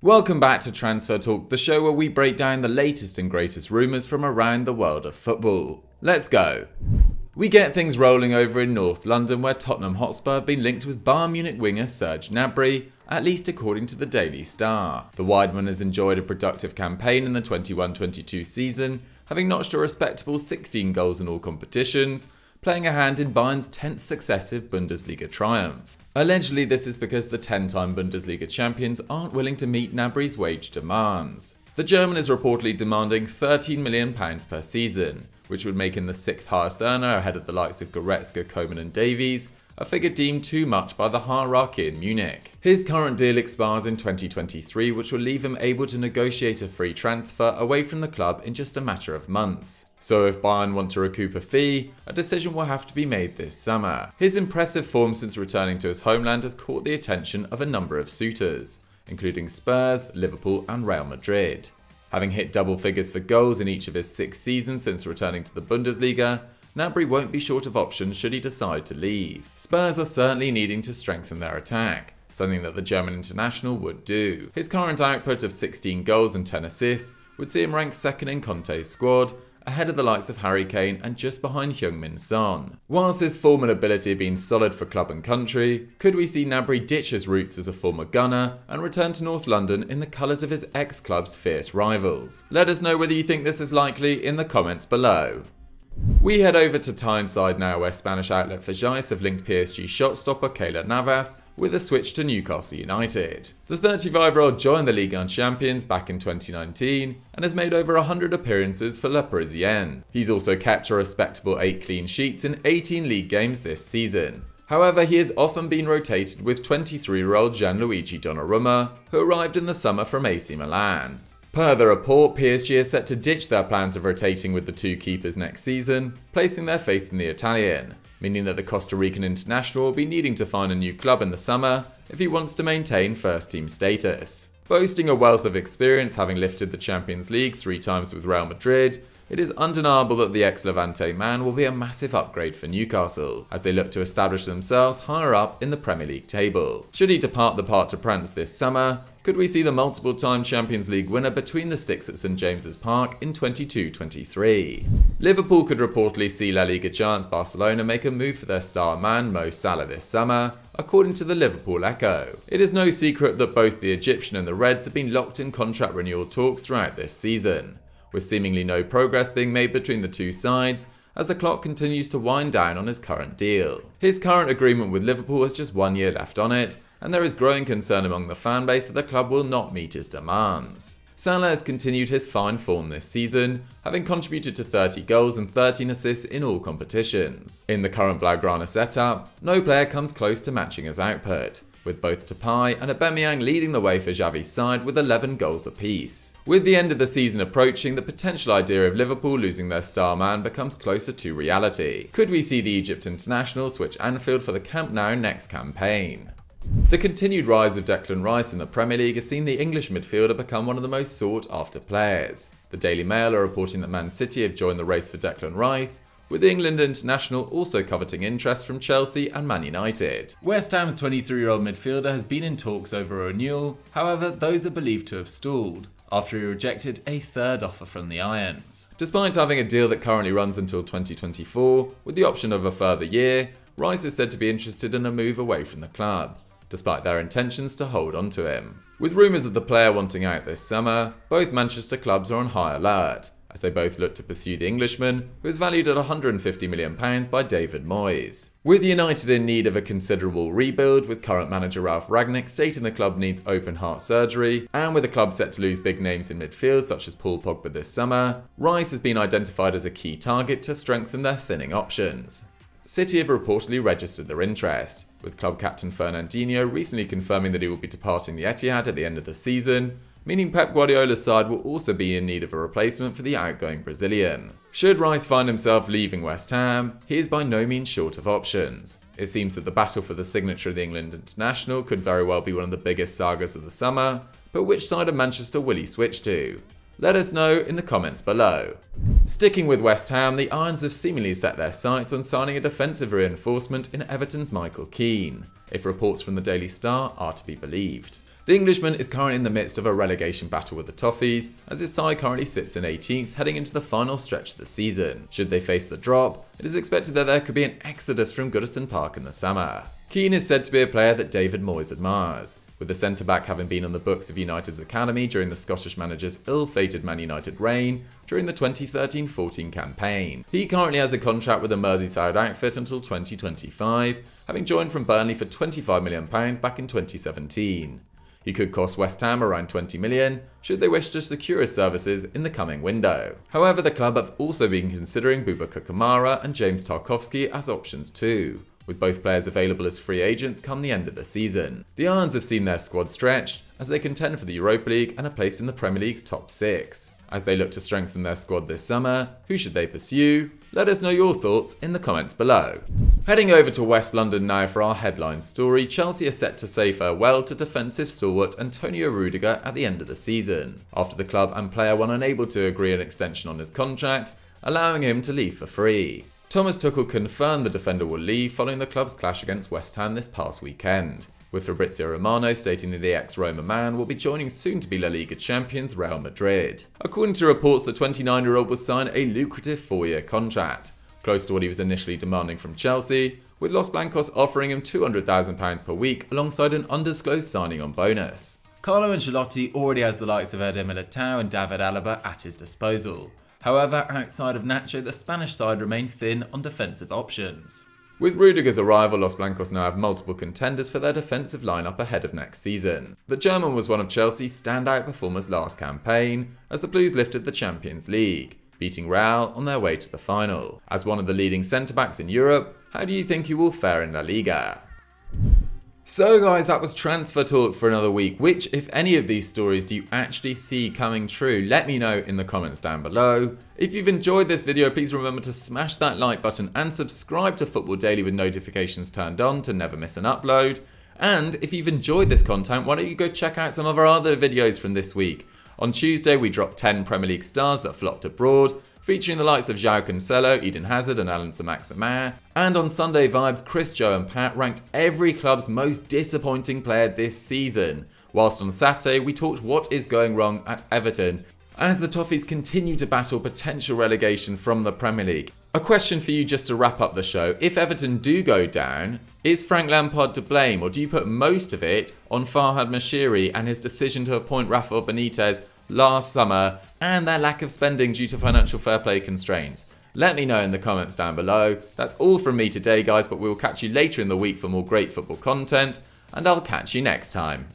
Welcome back to Transfer Talk, the show where we break down the latest and greatest rumours from around the world of football. Let's go! We get things rolling over in North London, where Tottenham Hotspur have been linked with Bayern Munich winger Serge Gnabry, at least according to the Daily Star. The Wideman has enjoyed a productive campaign in the 21-22 season, having notched a respectable 16 goals in all competitions, playing a hand in Bayern's 10th successive Bundesliga triumph. Allegedly, this is because the 10-time Bundesliga champions aren't willing to meet Gnabry's wage demands. The German is reportedly demanding £13 million per season, which would make him the 6th highest earner ahead of the likes of Goretzka, Coman and Davies, a figure deemed too much by the hierarchy in Munich. His current deal expires in 2023, which will leave him able to negotiate a free transfer away from the club in just a matter of months. So if Bayern want to recoup a fee, a decision will have to be made this summer. His impressive form since returning to his homeland has caught the attention of a number of suitors, including Spurs, Liverpool and Real Madrid. Having hit double figures for goals in each of his 6 seasons since returning to the Bundesliga, Gnabry won't be short of options should he decide to leave. Spurs are certainly needing to strengthen their attack, something that the German international would do. His current output of 16 goals and 10 assists would see him ranked second in Conte's squad, ahead of the likes of Harry Kane and just behind Heung-min Son. Whilst his form and ability have been solid for club and country, could we see Gnabry ditch his roots as a former gunner and return to North London in the colours of his ex-club's fierce rivals? Let us know whether you think this is likely in the comments below. We head over to Tyneside now, where Spanish outlet Fajais have linked PSG shot-stopper Keylor Navas with a switch to Newcastle United. The 35-year-old joined the Ligue 1 champions back in 2019 and has made over 100 appearances for Le Parisien. He's also kept a respectable 8 clean sheets in 18 league games this season. However, he has often been rotated with 23-year-old Gianluigi Donnarumma, who arrived in the summer from AC Milan. Per the report, PSG is set to ditch their plans of rotating with the 2 keepers next season, placing their faith in the Italian, meaning that the Costa Rican international will be needing to find a new club in the summer if he wants to maintain first-team status. Boasting a wealth of experience, having lifted the Champions League 3 times with Real Madrid, it is undeniable that the ex-Levante man will be a massive upgrade for Newcastle, as they look to establish themselves higher up in the Premier League table. Should he depart the Parc des Princes this summer, could we see the multiple-time Champions League winner between the sticks at St James's Park in 22-23? Liverpool could reportedly see La Liga giants Barcelona make a move for their star man Mo Salah this summer, according to the Liverpool Echo. It is no secret that both the Egyptian and the Reds have been locked in contract renewal talks throughout this season, with seemingly no progress being made between the two sides as the clock continues to wind down on his current deal. His current agreement with Liverpool has just 1 year left on it, and there is growing concern among the fanbase that the club will not meet his demands. Salah has continued his fine form this season, having contributed to 30 goals and 13 assists in all competitions. In the current Blaugrana setup, no player comes close to matching his output, with both Depay and Aubameyang leading the way for Xavi's side with 11 goals apiece. With the end of the season approaching, the potential idea of Liverpool losing their star man becomes closer to reality. Could we see the Egypt international switch Anfield for the Camp Nou next campaign? The continued rise of Declan Rice in the Premier League has seen the English midfielder become one of the most sought-after players. The Daily Mail are reporting that Man City have joined the race for Declan Rice, with the England international also coveting interest from Chelsea and Man United. West Ham's 23-year-old midfielder has been in talks over a renewal, however those are believed to have stalled, after he rejected a 3rd offer from the Irons. Despite having a deal that currently runs until 2024, with the option of a further year, Rice is said to be interested in a move away from the club, despite their intentions to hold on to him. With rumours of the player wanting out this summer, both Manchester clubs are on high alert, as they both look to pursue the Englishman, who is valued at £150 million by David Moyes. With United in need of a considerable rebuild, with current manager Ralf Rangnick stating the club needs open heart surgery, and with the club set to lose big names in midfield such as Paul Pogba this summer, Rice has been identified as a key target to strengthen their thinning options. City have reportedly registered their interest, with club captain Fernandinho recently confirming that he will be departing the Etihad at the end of the season, meaning Pep Guardiola's side will also be in need of a replacement for the outgoing Brazilian. Should Rice find himself leaving West Ham, he is by no means short of options. It seems that the battle for the signature of the England international could very well be one of the biggest sagas of the summer, but which side of Manchester will he switch to? Let us know in the comments below. Sticking with West Ham, the Irons have seemingly set their sights on signing a defensive reinforcement in Everton's Michael Keane, if reports from the Daily Star are to be believed. The Englishman is currently in the midst of a relegation battle with the Toffees, as his side currently sits in 18th heading into the final stretch of the season. Should they face the drop, it is expected that there could be an exodus from Goodison Park in the summer. Keane is said to be a player that David Moyes admires, with the centre-back having been on the books of United's academy during the Scottish manager's ill-fated Man United reign during the 2013-14 campaign. He currently has a contract with the Merseyside outfit until 2025, having joined from Burnley for £25 million back in 2017. He could cost West Ham around £20 million, should they wish to secure his services in the coming window. However, the club have also been considering Boubacar Kamara and James Tarkowski as options too, with both players available as free agents come the end of the season. The Irons have seen their squad stretched as they contend for the Europa League and a place in the Premier League's top 6. As they look to strengthen their squad this summer, who should they pursue? Let us know your thoughts in the comments below. Heading over to West London now for our headline story, Chelsea are set to say farewell to defensive stalwart Antonio Rudiger at the end of the season, after the club and player were unable to agree an extension on his contract, allowing him to leave for free. Thomas Tuchel confirmed the defender will leave following the club's clash against West Ham this past weekend, with Fabrizio Romano stating that the ex-Roma man will be joining soon-to-be La Liga champions Real Madrid. According to reports, the 29-year-old will sign a lucrative 4-year contract, close to what he was initially demanding from Chelsea, with Los Blancos offering him £200,000 per week alongside an undisclosed signing on bonus. Carlo Ancelotti already has the likes of Eder Militao and David Alaba at his disposal. However, outside of Nacho, the Spanish side remain thin on defensive options. With Rudiger's arrival, Los Blancos now have multiple contenders for their defensive lineup ahead of next season. The German was one of Chelsea's standout performers last campaign, as the Blues lifted the Champions League, beating Real on their way to the final. As one of the leading centre-backs in Europe, how do you think he will fare in La Liga? So guys, that was transfer talk for another week. Which, if any of these stories, do you actually see coming true? Let me know in the comments down below. If you've enjoyed this video, please remember to smash that like button and subscribe to Football Daily with notifications turned on to never miss an upload. And if you've enjoyed this content, why don't you go check out some of our other videos from this week. On Tuesday, we dropped 10 Premier League stars that flopped abroad, featuring the likes of João Cancelo, Eden Hazard and Alan Saint-Maximin. And on Sunday Vibes, Chris, Joe and Pat ranked every club's most disappointing player this season. Whilst on Saturday, we talked what is going wrong at Everton, as the Toffees continue to battle potential relegation from the Premier League. A question for you just to wrap up the show: if Everton do go down, is Frank Lampard to blame, or do you put most of it on Farhad Moshiri and his decision to appoint Rafael Benitez last summer and their lack of spending due to financial fair play constraints? Let me know in the comments down below. That's all from me today guys, but we will catch you later in the week for more great football content, and I'll catch you next time.